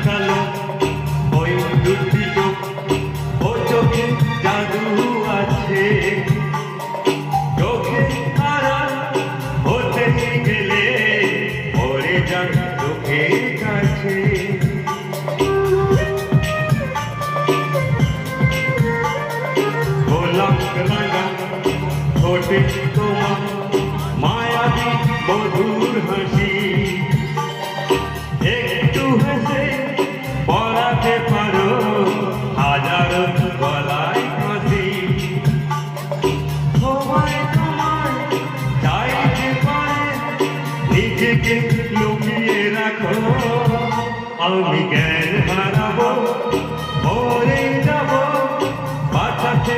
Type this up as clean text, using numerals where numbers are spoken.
কালো ওই দুটি চোখ, ও চোখে জাদু আছে। চোখে আড়াল হতে গেলে পড়ে যান চোখের কাছে। গোলাপ রাঙা ঠোঁটে তোমার মায়াবী মধুর হাসি, একটু হেসে পড়াতে পারো হাজারো গলায় ফাঁসি। তোমায় তোমায় চাইতে পারে নিজেকে লুকিয়ে রাখো, আমি জ্ঞান হারাবো, মরে যাবো বাঁচাতে